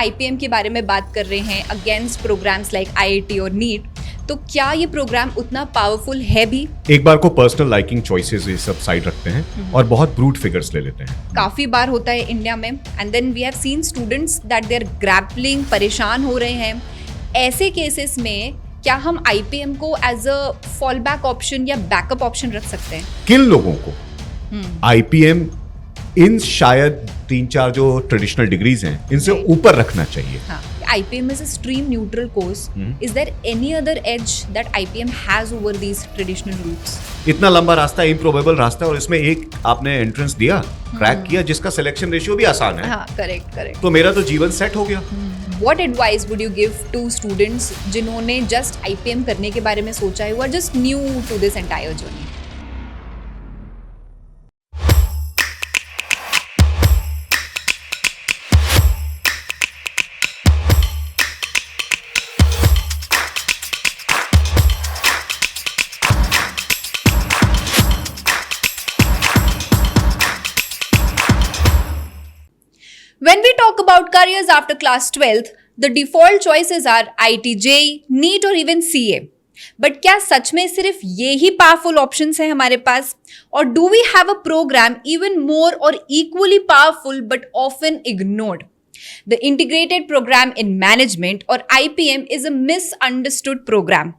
IPM के बारे में बात कर रहे हैं अगेंस्ट प्रोग्राम्स लाइक आईआईटी और नीट, तो क्या ये प्रोग्राम उतना पावरफुल है भी? एक बार को पर्सनल लाइकिंग चॉइसेस ये सब साइड रखते हैं और बहुत ब्रूट फिगर्स ले लेते हैं। काफी बार होता है इंडिया में, and then we have seen students that they are grappling, परेशान हो रहे हैं। ऐसे केसेस में क्या हम आईपीएम को as a fallback option या बैकअप ऑप्शन रख सकते हैं? किन लोगों को आईपीएम इन शायद 3-4 जो ट्रेडिशनल डिग्रीज हैं इनसे ऊपर रखना चाहिए। IPM is a stream neutral course. Is there any other edge that IPM has over these traditional routes? इतना लंबा रास्ता, इम्प्रोबेबल रास्ता, और इसमें एक आपने एंट्रेंस दिया, क्रैक किया, जिसका सिलेक्शन रेशियो भी आसान है। हाँ, करेक्ट। तो मेरा तो जीवन सेट हो गया। What advice would you give to students जिन्होंने just IPM करने के बारे में सोचा है, who are just new to this entire journey? When we talk about careers after class 12th, the default choices are IT, JEE, NEET or even CA. But क्या सच में सिर्फ ये ही पावरफुल ऑप्शंस हैं हमारे पास? और do we have a program even more or equally powerful but often ignored? The Integrated Program in Management or IPM is a misunderstood program.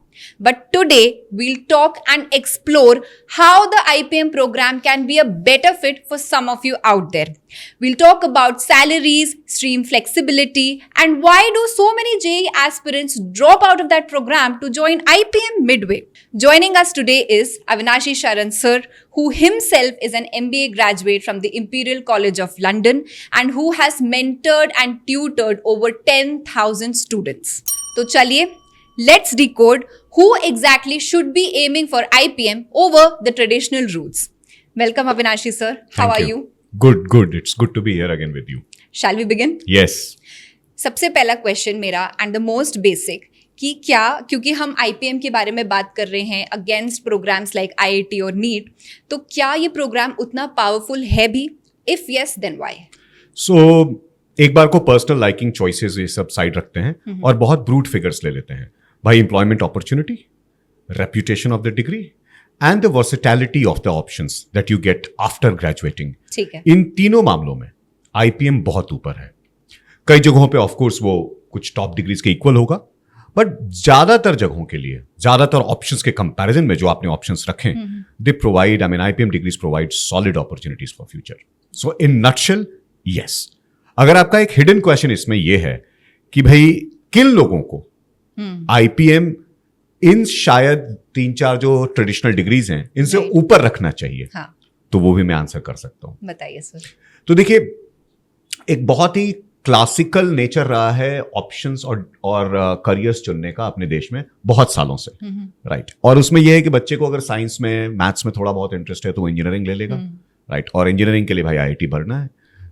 But today we'll talk and explore how the IPM program can be a better fit for some of you out there. We'll talk about salaries, stream flexibility, and why do so many JEE aspirants drop out of that program to join IPM midway. Joining us today is Avinashi Sharan sir, who himself is an MBA graduate from the Imperial College of London and who has mentored and tutored over 10,000 students. तो चलिए, let's decode who exactly should be aiming for IPM over the traditional routes. Welcome Avinashi sir. How are you? Good. It's good to be here again with you. Shall we begin? Yes. सबसे पहला question मेरा and the most basic कि क्या, क्योंकि हम IPM के बारे में बात कर रहे हैं अगेंस्ट प्रोग्राम्स लाइक आईआईटी और नीट, तो क्या ये प्रोग्राम उतना पावरफुल है भी? If yes then why? So एक बार को पर्सनल लाइकिंग चॉइसेस ये सब साइड रखते हैं और बहुत ब्रूट फिगर्स ले लेते हैं। भाई, employment opportunity, reputation of the degree and the versatility of the options that you get after graduating. ठीक है। इन तीनों मामलों में आईपीएम बहुत ऊपर है। कई जगहों पे ऑफ कोर्स वो कुछ टॉप डिग्रीज के इक्वल होगा, बट ज्यादातर जगहों के लिए, ज्यादातर ऑप्शंस के कंपैरिजन में जो आपने ऑप्शंस रखे, they provide, IPM degrees provide solid opportunities for future. So in nutshell, yes. अगर आपका एक हिडन क्वेश्चन इसमें यह है कि भाई किन लोगों को आईपीएम इन शायद 3-4 जो ट्रेडिशनल डिग्रीज हैं इनसे ऊपर रखना चाहिए, तो वो भी मैं आंसर कर सकता हूं। बताइए सर। तो देखिए, एक बहुत ही क्लासिकल नेचर रहा है ऑप्शंस और करियर्स चुनने का अपने देश में बहुत सालों से, राइट। और उसमें यह है कि बच्चे को अगर साइंस में, मैथ्स में थोड़ा बहुत इंटरेस्ट है तो वो इंजीनियरिंग ले लेगा, राइट। और इंजीनियरिंग के लिए भाई आईआईटी भरना है,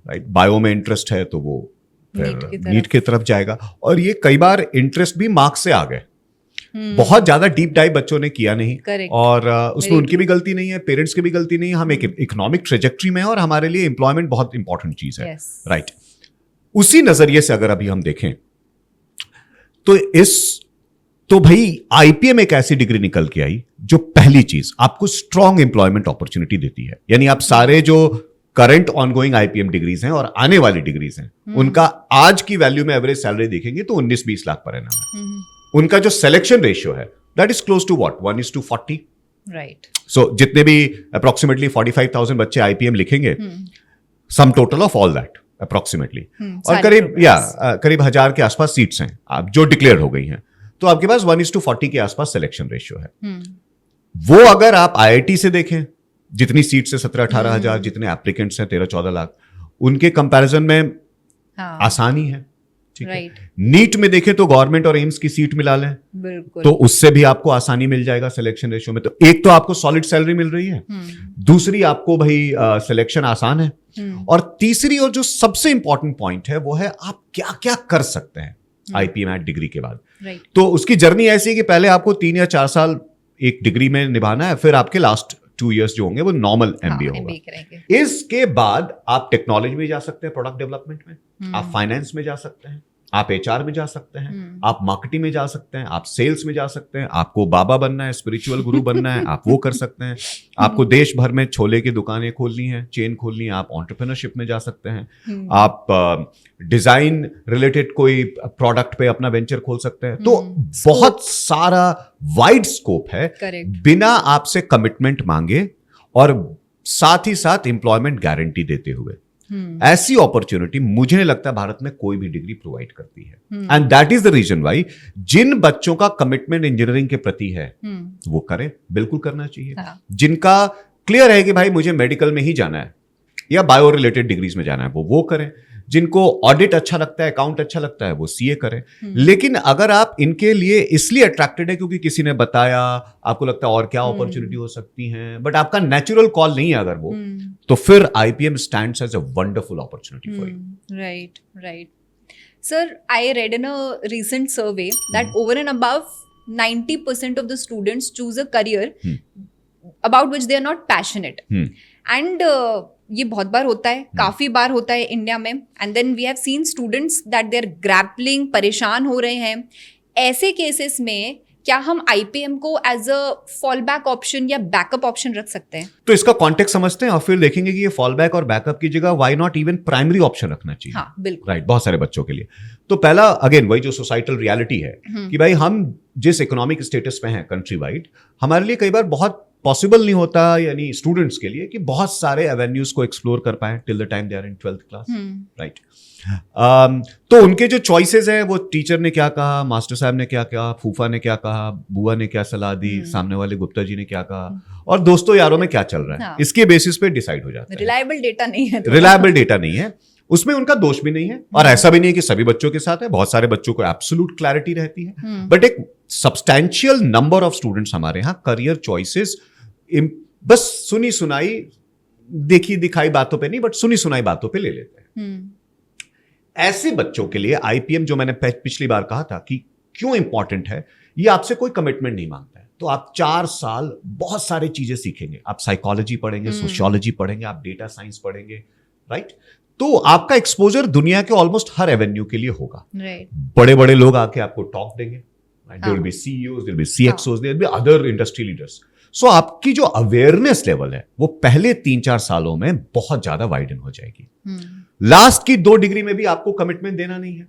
राइट। बायो में इंटरेस्ट है तो वो नीट की तरफ जाएगा। और ये कई बार इंटरेस्ट भी मार्क्स से आ गए, बहुत ज्यादा डीप डाइव बच्चों ने किया नहीं। और उसमें उनकी भी गलती नहीं है, पेरेंट्स की भी गलती नहीं है। हम एक इकोनॉमिक ट्रेजेक्ट्री में है और हमारे लिए एम्प्लॉयमेंट बहुत इंपॉर्टेंट चीज है, राइट। उसी नजरिए से अगर अभी हम देखें तो भाई आईपीएम एक ऐसी डिग्री निकल के आई जो पहली चीज आपको स्ट्रॉन्ग एम्प्लॉयमेंट अपॉर्चुनिटी देती है। यानी आप सारे जो करंट ऑनगोइंग आईपीएम डिग्रीज हैं और आने वाली डिग्रीज हैं, उनका आज की वैल्यू में एवरेज सैलरी देखेंगे तो 19-20 लाख पर एनम है। उनका जो सिलेक्शन रेशियो है that is close to what, 1:40, right. So जितने भी अप्रोक्सीमेटली 45,000 बच्चे आईपीएम लिखेंगे, sum total of all that approximately, और करीब 1000 के आसपास सीट्स हैं आप जो डिक्लेयर हो गई हैं, तो आपके पास 1:40 के आसपास सिलेक्शन रेशियो है। वो अगर आप आईआईटी से देखें, जितनी सीट्स है 17-18 हजार, जितने एप्लीकेंट्स हैं 13-14 लाख, उनके कंपैरिजन में आसानी है, ठीक है। नीट में देखें तो गवर्नमेंट और एम्स की सीट मिला लें तो उससे भी आपको आसानी मिल जाएगा सिलेक्शन रेशियो में। तो एक तो आपको सॉलिड सैलरी मिल रही है, दूसरी आपको भाई सिलेक्शन आसान है, और तीसरी और जो सबसे इंपॉर्टेंट पॉइंट है वो है आप क्या क्या कर सकते हैं आईपीएम डिग्री के बाद। तो उसकी जर्नी ऐसी है कि पहले आपको 3 या 4 साल एक डिग्री में निभाना है, फिर आपके लास्ट 2 इयर्स जो होंगे वो नॉर्मल एमबीए होगा। इसके बाद आप टेक्नोलॉजी में जा सकते हैं, प्रोडक्ट डेवलपमेंट में, आप फाइनेंस में जा सकते हैं, आप एचआर में जा सकते हैं, आप मार्केटिंग में जा सकते हैं, आप सेल्स में जा सकते हैं, आपको बाबा बनना है, स्पिरिचुअल गुरु बनना है, आप वो कर सकते हैं, आपको देश भर में छोले की दुकानें खोलनी है, चेन खोलनी है, आप एंटरप्रेन्योरशिप में जा सकते हैं, आप डिजाइन रिलेटेड कोई प्रोडक्ट पे अपना वेंचर खोल सकते हैं। तो बहुत सारा वाइड स्कोप है, बिना आपसे कमिटमेंट मांगे और साथ ही साथ एम्प्लॉयमेंट गारंटी देते हुए। ऐसी अपॉर्चुनिटी मुझे नहीं लगता भारत में कोई भी डिग्री प्रोवाइड करती है। And that is the reason why जिन बच्चों का कमिटमेंट इंजीनियरिंग के प्रति है वो करें, बिल्कुल करना चाहिए। जिनका क्लियर है कि भाई मुझे मेडिकल में ही जाना है या बायो रिलेटेड डिग्रीज में जाना है, वो करें। जिनको ऑडिट अच्छा लगता है, अकाउंट अच्छा लगता है, वो सीए करें। लेकिन अगर आप इनके लिए इसलिए अट्रैक्टेड है क्योंकि किसी ने बताया, आपको लगता है और क्या अपॉर्चुनिटी हो सकती है, बट आपका नेचुरल कॉल नहीं है अगर वो, तो फिर IPM stands as a wonderful opportunity for you. Right sir, I read in a recent survey that over and above 90% of the students choose a career about which they are not passionate. And ये बहुत बार होता है, काफी बार होता है India में। And then we have seen students that they are grappling, परेशान हो रहे हैं। ऐसे केसेस में क्या हम आईपीएम को as a fallback option या बैकअप ऑप्शन रख सकते हैं? तो इसका कॉन्टेक्स्ट समझते हैं और फिर देखेंगे कि ये फॉल बैक और बैकअप की जगह why not even primary option रखना चाहिए। हाँ, बिल्कुल राइट, बहुत सारे बच्चों के लिए। तो पहला अगेन वही जो सोसाइटल रियलिटी है कि भाई हम जिस इकोनॉमिक स्टेटस में हैं कंट्री वाइड, हमारे लिए कई बार बहुत पॉसिबल नहीं होता, यानी स्टूडेंट्स के लिए, कि बहुत सारे एवेन्यूज को एक्सप्लोर कर पाए till the time they are in 12th class. Right, तो उनके जो चॉइसेस हैं, वो टीचर ने क्या कहा, मास्टर साहब ने क्या कहा, फूफा ने क्या कहा, बुआ ने क्या सलाह दी, सामने वाले गुप्ता जी ने क्या कहा, और दोस्तों यारों में क्या चल रहा है, इसके बेसिस पे डिसाइड हो जाता है। रिलायबल डेटा नहीं है, रिलायबल डेटा नहीं है, उसमें उनका दोष भी नहीं है, और ऐसा भी नहीं है कि सभी बच्चों के साथ है। बहुत सारे बच्चों को एब्सोल्यूट क्लैरिटी रहती है, बट एक सब्सटैंशियल नंबर ऑफ स्टूडेंट्स हमारे यहाँ करियर चॉइसेस बस सुनी सुनाई, देखी दिखाई बातों पे नहीं, बट सुनी सुनाई बातों पे ले लेते हैं। ऐसे बच्चों के लिए आईपीएम, जो मैंने पिछली बार कहा था कि क्यों इंपॉर्टेंट है, ये आपसे कोई कमिटमेंट नहीं मांगता है। तो आप 4 साल बहुत सारी चीजें सीखेंगे, आप साइकोलॉजी पढ़ेंगे, सोशियोलॉजी पढ़ेंगे, आप डेटा साइंस पढ़ेंगे, राइट। तो आपका एक्सपोजर दुनिया के ऑलमोस्ट हर एवेन्यू के लिए होगा। बड़े बड़े लोग आके आपको टॉक देंगे, there will be CEOs, there will be CXOs, there will be other industry leaders. So आपकी जो अवेयरनेस लेवल है वो पहले 3-4 सालों में बहुत ज्यादा वाइडन हो जाएगी। लास्ट की 2 डिग्री में भी आपको कमिटमेंट देना नहीं है,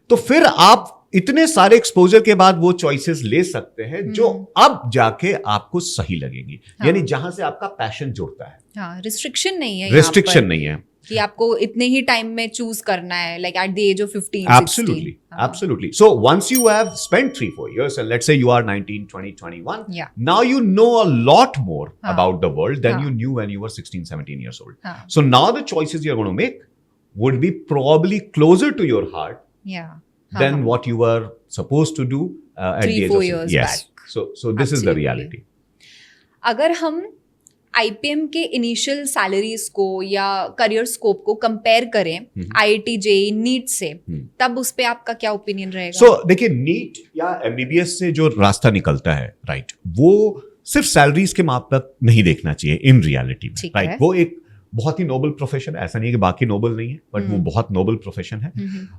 तो फिर आप इतने सारे एक्सपोजर के बाद वो चॉइसेस ले सकते हैं जो अब जाके आपको सही लगेंगी। यानी जहां से आपका पैशन जुड़ता है। रिस्ट्रिक्शन नहीं है, रिस्ट्रिक्शन नहीं है कि आपको इतने ही टाइम में चूज करना है, like at the age of 15, 16. Absolutely. So once you have spent 3-4 years, and let's say you are 19, 20, 21, now you know a lot more about the world than you knew when you were 16, 17 years old. So now the choices you're going to make would be probably closer to your heart than what you were supposed to do at the age of 3-4 years back. So this is the reality. अगर हम IPM के initial salaries को या career scope को compare करें IIT JEE NEET से, तब उस पे आपका क्या ओपिनियन रहेगा? सो देखिए, नीट या एमबीबीएस से जो रास्ता निकलता है, राइट, वो सिर्फ सैलरीज के मापक नहीं देखना चाहिए इन रियलिटी में, राइट। वो एक बहुत ही नोबल प्रोफेशन है, ऐसा नहीं है कि बाकी नोबल नहीं है, बट वो बहुत नोबल प्रोफेशन है।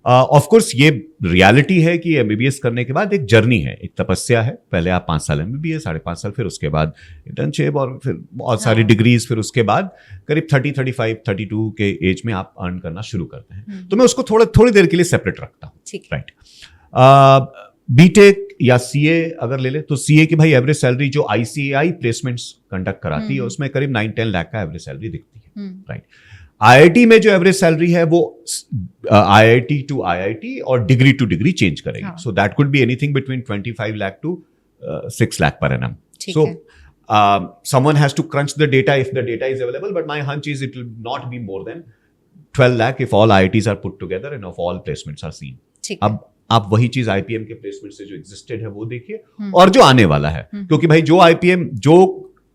ऑफ कोर्स ये रियलिटी है कि एमबीबीएस करने के बाद एक जर्नी है, एक तपस्या है। पहले आप 5 साल एमबीबीएस, 5.5 साल, फिर उसके बाद इंटर्नशिप, और फिर बहुत सारी डिग्रीज, फिर उसके बाद करीब 30, 35, 32 के एज में आप अर्न करना शुरू करते हैं। तो मैं उसको थोड़ी देर के लिए सेपरेट रखता हूँ, राइट। बीटेक या सीए अगर ले ले, तो सीए की भाई एवरेज सैलरी जो आईसीएआई प्लेसमेंट्स कंडक्ट कराती है, उसमें करीब 9-10 लाख का एवरेज सैलरी दिखती है, राइट। आईआईटी में जो एवरेज सैलरी है वो आईआईटी टू आईआईटी और डिग्री टू डिग्री चेंज करेगी। So that could be anything between 25 lakh to 6 lakh per annum. So someone has to crunch the data if the data is available, but my hunch is it will not be more than 12 lakh if all IITs are put together and if all placements are seen. अब आप वही चीज IPM के placement से जो existed है वो देखिए, और जो आने वाला है, क्योंकि भाई जो आईपीएम, जो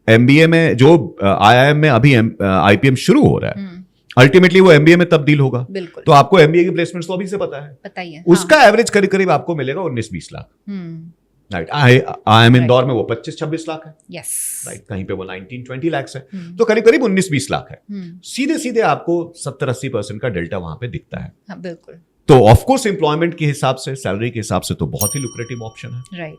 एमबीए में, जो आईआईएम में अभी आईपीएम शुरू हो रहा है, अल्टीमेटली वो एमबीए में तब्दील होगा। तो आपको एमबीए की प्लेसमेंट्स तो अभी से पता है, उसका एवरेज करीब आपको मिलेगा 19-20 लाख, राइट। आईआईएम इंदौर में वो 25-26 लाख है, राइट। कहीं पे वो 19-20 लाख है, तो करीब 19-20 लाख है। सीधे सीधे आपको 70-80% का डेल्टा वहां पे दिखता है, बिल्कुल। तो ऑफ कोर्स एम्प्लॉयमेंट के हिसाब से, सैलरी के हिसाब से तो बहुत ही लुक्रेटिव ऑप्शन है। राइट।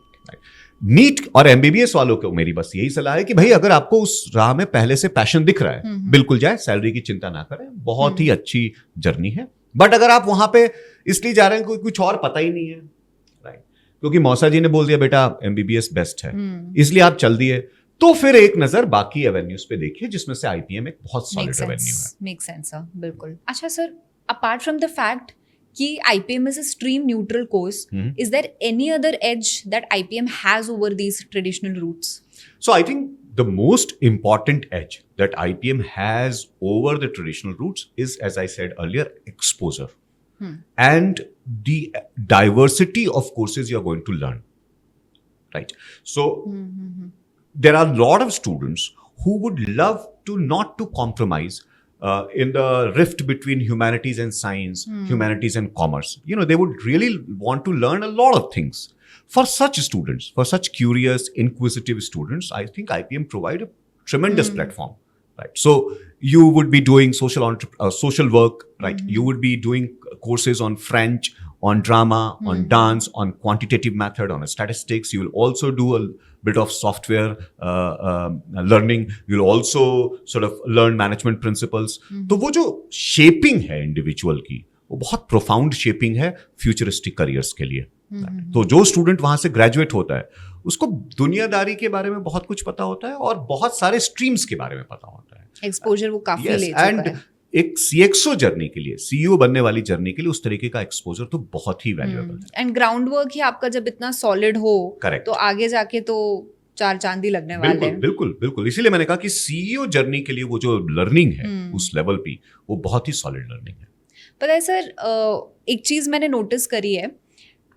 नीट और एमबीबीएस वालों को मेरी बस यही सलाह है कि भाई अगर आपको उस राह में पहले से पैशन दिख रहा है, बिल्कुल जाए, सैलरी की चिंता ना करें, बहुत ही अच्छी जर्नी है। बट अगर आप वहां पे इसलिए जा रहे हैं कुछ और पता ही नहीं है, राइट, क्योंकि मौसा जी ने बोल दिया बेटा एमबीबीएस बेस्ट है, इसलिए आप चल दिए, तो फिर एक नजर बाकी एवेन्यूज पे देखिए जिसमें से आईपीएम एक बहुत सॉलिड एवेन्यू है। मेक सेंस सर, बिल्कुल। अच्छा sir, apart from the fact कि IPM is a stream neutral course, is there any other edge that IPM has over these traditional routes? So I think the most important edge that IPM has over the traditional routes is, as I said earlier, exposure and the diversity of courses you're going to learn, right? So there are a lot of students who would love to not to compromise in the rift between humanities and science, humanities and commerce. You know, they would really want to learn a lot of things. For such students, for such curious, inquisitive students, I think IPM provide a tremendous platform, right? So you would be doing social work, right? You would be doing courses on French, on drama, on dance, on quantitative method, on statistics. You will also do a bit of software learning. You'll also sort of learn management principles. तो वो जो shaping है individual की, वो बहुत profound shaping है futuristic careers के लिए। तो जो student वहां से graduate होता है, उसको दुनियादारी के बारे में बहुत कुछ पता होता है और बहुत सारे streams के बारे में पता होता है। Exposure वो काफी ले चुका है। एक सीएक्सओ जर्नी के लिए, सीईओ बनने वाली जर्नी के लिए उस तरीके का एक्सपोजर तो बहुत ही वैल्यूएबल है। एंड ग्राउंड वर्क ही आपका जब इतना सॉलिड हो, Correct. तो आगे जाके तो चार चांदी लगने वाले हैं। बिल्कुल बिल्कुल, इसीलिए मैंने कहा कि सीईओ जर्नी के लिए वो जो लर्निंग है उस लेवल पे, वो बहुत ही सॉलिड लर्निंग है। पता है सर, एक चीज मैंने नोटिस करी है,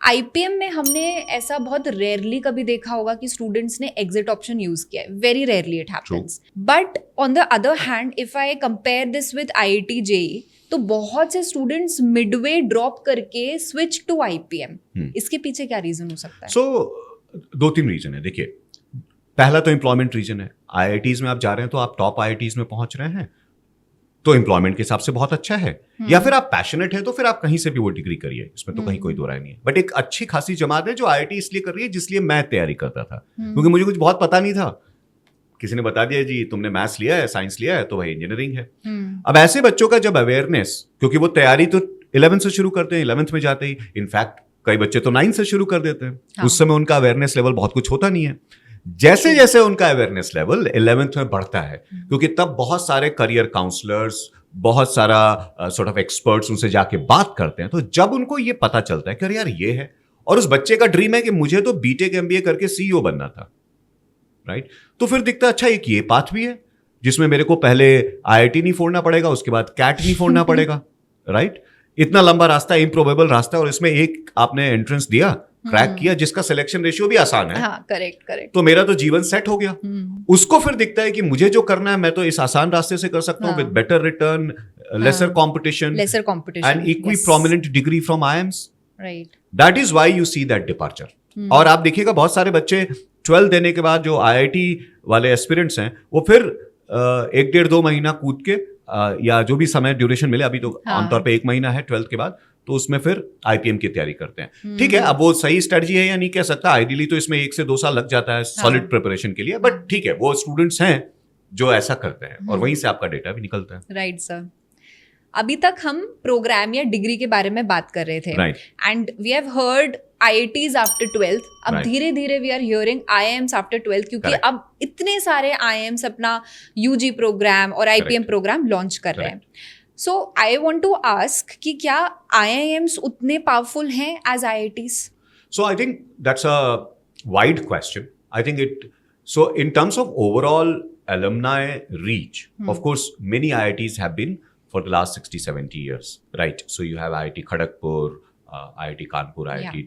आईपीएम में हमने ऐसा बहुत रेयरली कभी देखा होगा कि स्टूडेंट्स ने एग्जिट ऑप्शन यूज किया है। Very rarely it happens. But on the other hand, if I compare this with IIT JEE, तो बहुत से स्टूडेंट्स मिडवे ड्रॉप करके स्विच टू आईपीएम। इसके पीछे क्या रीजन हो सकता है? सो 2-3 रीजन है। देखिए, पहला तो एम्प्लॉयमेंट रीजन है। आईआईटीज में आप जा रहे हैं तो आप टॉप आईआईटीज में पहुंच रहे हैं, तो एम्प्लॉयमेंट के हिसाब से बहुत अच्छा है। या फिर आप पैशनेट हैं तो फिर आप कहीं से भी वो डिग्री करिए, इसमें तो कहीं कोई दो राय नहीं है। बट एक अच्छी खासी जमात है जो आईआईटी इसलिए कर रही है जिसलिए मैं तैयारी करता था, क्योंकि मुझे कुछ बहुत पता नहीं था। किसी ने बता दिया जी तुमने मैथ्स लिया है, साइंस लिया है, तो भाई इंजीनियरिंग है। अब ऐसे बच्चों का जब अवेयरनेस, क्योंकि वो तैयारी तो 11th से शुरू करते हैं, 11th में जाते ही, इनफैक्ट कई बच्चे तो 9th से शुरू कर देते हैं। उस समय उनका अवेयरनेस लेवल बहुत कुछ होता नहीं है। जैसे जैसे उनका अवेयरनेस लेवल 11th में बढ़ता है, क्योंकि तब बहुत सारे करियर काउंसलर्स, बहुत सारा सॉर्ट ऑफ एक्सपर्ट्स उनसे जाके बात करते हैं, तो जब उनको ये पता चलता है कि यार ये है, और उस बच्चे का ड्रीम है कि मुझे तो बीटेक एमबीए करके सीईओ बनना था, राइट, तो फिर दिखता अच्छा एक ये पाथ भी है जिसमें मेरे को पहले आईआईटी नहीं फोड़ना पड़ेगा, उसके बाद कैट नहीं फोड़ना पड़ेगा, राइट। इतना लंबा रास्ता, इम्प्रोबेबल रास्ता, और इसमें एक आपने एंट्रेंस दिया, क्रैक किया, जिसका सिलेक्शन रेशियो भी आसान है। हाँ, करेक्ट। तो मेरा तो जीवन सेट हो गया। उसको फिर दिखता है कि मुझे जो करना है मैं तो इस आसान रास्ते से कर सकता हूँ, with better return, lesser competition and equi prominent degree from IIMs, right. That is why you see that departure. और आप देखिएगा बहुत सारे बच्चे 12 देने के बाद जो आईआईटी वाले एस्पिरेंट्स हैं, वो फिर 1-1.5-2 महीना कूद के या जो भी समय ड्यूरेशन मिले, अभी तो आमतौर पे 1 महीना है 12th के बाद, तो उसमें फिर आईपीएम की तैयारी करते हैं। ठीक है, अब वो सही स्ट्रेटजी है या नहीं कह सकता, आइडियली तो इसमें 1 से 2 साल लग जाता है सॉलिड प्रिपरेशन के लिए, बट ठीक है, वो स्टूडेंट्स हैं जो ऐसा करते हैं और वहीं से आपका डेटा भी निकलता है। Right sir. अभी तक हम प्रोग्राम या डिग्री के बारे में बात कर रहे थे, and we have heard IITs after 12th। अब धीरे धीरे we are hearing IIMs after 12th, क्योंकि अब इतने सारे IIMs अपना UG प्रोग्राम और IPM प्रोग्राम लॉन्च कर रहे हैं। So I want to ask कि क्या IIMs उतने पावरफुल हैं as IITs? So I think that's a wide question. I think so in terms of overall alumni reach, of course, many IITs have been for the last 60-70 years, right? So you have IIT Kharagpur, IIT Kanpur, IIT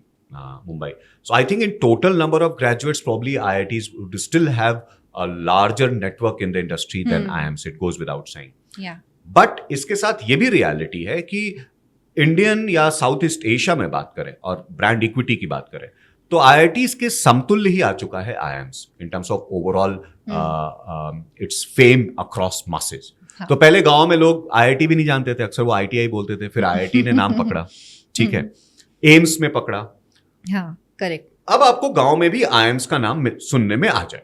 Mumbai. So I think in total number of graduates, probably IITs would still have a larger network in the industry than IIMs. It goes without saying. Yeah. But इसके साथ ये भी reality है कि Indian या south east Asia में बात करें और ब्रांड इक्विटी की बात करें, तो आईआईटीज के समतुल्य ही आ चुका है IIMs in terms of overall it's fame across masses. तो पहले गांव में लोग आईआईटी भी नहीं जानते थे, अक्सर वो आईटीआई बोलते थे, फिर आईआईटी ने नाम पकड़ा, ठीक है, एम्स में पकड़ा, हाँ करेक्ट, अब आपको गांव में भी आईएम्स का नाम सुनने में आ जाए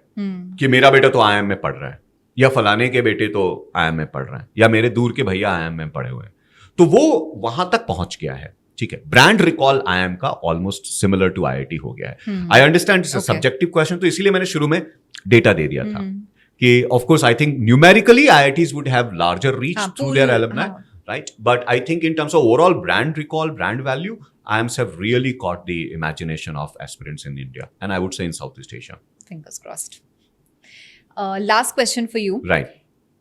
कि मेरा बेटा तो आईएम में पढ़ रहा है, या फलाने के बेटे तो आईएम में पढ़ रहे हैं, या मेरे दूर के भैया आईएम में पढ़े हुए हैं, तो वो वहां तक पहुंच गया है। ठीक है, ब्रांड रिकॉल आईएम का ऑलमोस्ट सिमिलर टू आईआईटी हो गया है। I understand it's a subjective question, तो इसीलिए मैंने शुरू में डेटा दे दिया था कि of course I think numerically IITs would have larger reach through their alumni, right? But I think in terms of overall brand recall, brand value, IIMs have really caught the imagination of aspirants in India, and I would say in Southeast Asia. Fingers crossed. Last question for you. Right.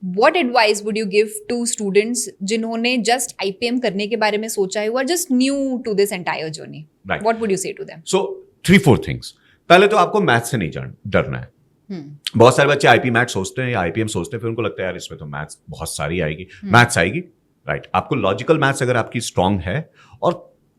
What advice would you give to students जिन्होंने just IPM करने के बारे में सोचा है, who are just new to this entire journey? Right. What would you say to them? So 3-4 things. पहले तो आपको मैथ्स से नहीं डरना है। बहुत सारे बच्चे आईपी मैथ सोचते हैं या आईपीएम सोचते हैं, फिर उनको लगता है यार इसमें तो मैथ्स बहुत सारी आएगी, मैथ्स आएगी, राइट। आपको लॉजिकल मैथ्स अगर आपकी स्ट्रांग है और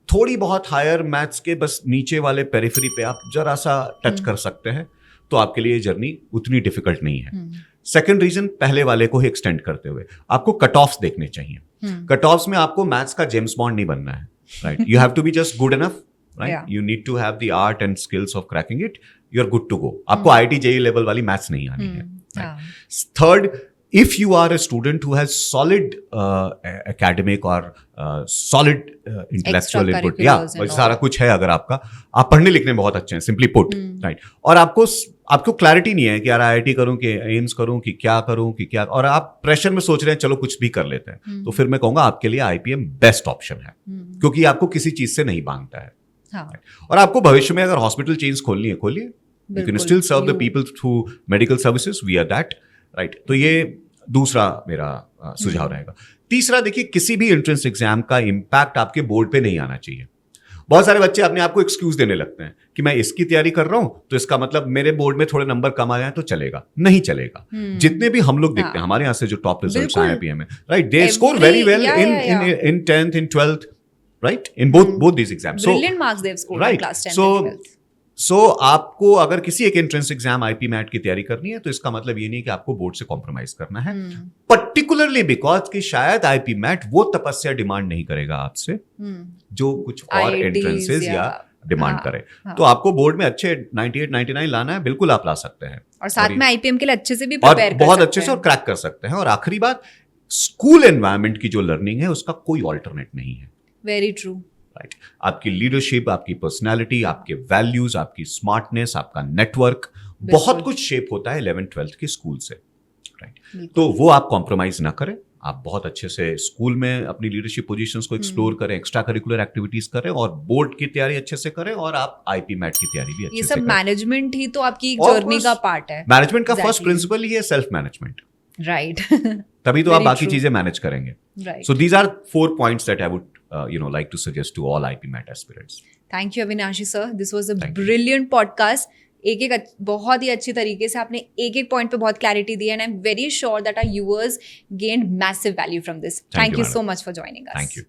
थोड़ी बहुत हायर मैथ्स के बस नीचे वाले पेरिफेरी पे आप जरा सा टच कर सकते हैं, तो आपके लिए जर्नी उतनी डिफिकल्ट नहीं है। सेकंड रीजन, पहले वाले को ही एक्सटेंड करते हुए आपको कट ऑफ्स देखने चाहिए। कट ऑफ्स में आपको मैथ्स का जेम्स बॉन्ड नहीं बनना है, right. You have to be just good enough, right. You need to have the art and skills of cracking it, you are good to go. आपको IIT JEE level वाली maths नहीं आनी है। Third, if you are a student who has solid academic or solid intellectual input, सारा कुछ है, अगर आपका आप पढ़ने लिखने में बहुत अच्छे हैं, सिंपली पुट, राइट, और आपको क्लैरिटी नहीं है कि यार आईआईटी करूं कि एम्स करूं कि क्या करूं कि क्या, और आप प्रेशर में सोच रहे हैं चलो कुछ भी कर लेते हैं, तो फिर मैं कहूंगा आपके लिए आईपीएम बेस्ट ऑप्शन है, क्योंकि आपको किसी चीज से नहीं बांधता है। हाँ। और आपको भविष्य में अगर हॉस्पिटल चेन्स खोलनी है, खोलिए, you can still serve the people through medical services, we are that, right. तो ये दूसरा मेरा सुझाव रहेगा। तीसरा, देखिए, किसी भी एंट्रेंस एग्जाम का इंपैक्ट आपके बोर्ड पे नहीं आना चाहिए। बहुत सारे बच्चे अपने आप को एक्सक्यूज देने लगते हैं कि मैं इसकी तैयारी कर रहा हूं तो इसका मतलब मेरे बोर्ड में थोड़े नंबर कम आ जाए तो चलेगा। नहीं चलेगा। जितने भी हम लोग देखते हैं हमारे यहां से जो टॉप रिजल्ट्स आए आईपीएम में, right, they score very well in 10th, in 12th, right, in both these exams. Brilliant marks they've scored in class 10th and 12th. So आपको अगर किसी एक एंट्रेंस एग्जाम आईपी मैट की तैयारी करनी है तो इसका मतलब ये नहीं कि आपको बोर्ड से कॉम्प्रोमाइज करना है, पर्टिकुलरली बिकॉज कि शायद आईपी मैट वो तपस्या डिमांड नहीं करेगा आपसे जो कुछ और एंट्रेंसेज या डिमांड करे। तो आपको बोर्ड में अच्छे 98, 99 लाना है, बिल्कुल आप ला सकते हैं, और साथ में आईपीएम के लिए अच्छे से भी प्रिपेयर कर बहुत अच्छे से और क्रैक कर सकते हैं। और आखिरी बात, स्कूल एनवायरनमेंट की जो लर्निंग है उसका कोई ऑल्टरनेट नहीं है। Very true, right. आपकी लीडरशिप, आपकी पर्सनालिटी, आपके वैल्यूज, आपकी स्मार्टनेस, आपका नेटवर्क, बहुत कुछ शेप होता है 11th, 12th के स्कूल से, राइट। तो वो आप कॉम्प्रोमाइज ना करें, आप बहुत अच्छे से स्कूल में अपनी लीडरशिप पोजीशंस को एक्सप्लोर करें, एक्स्ट्रा करिकुलर एक्टिविटीज करें, और बोर्ड की तैयारी अच्छे से करें, और आप आईपी मैट की तैयारी भी अच्छे से करें। ये सब मैनेजमेंट ही तो आपकी जर्नी का पार्ट है। मैनेजमेंट का फर्स्ट प्रिंसिपल ही है सेल्फ मैनेजमेंट, राइट। तभी तो आप बाकी चीजें मैनेज करेंगे, right. So these are 4 points that I would like to suggest to all IP MAT aspirants. Thank you, Avinashi sir. This was a brilliant podcast. एक बहुत ही अच्छी तरीके से आपने एक पॉइंट पे बहुत क्लैरिटी दी, and I am very sure that our viewers gained massive value from this. Thank you so much for joining us. Thank you.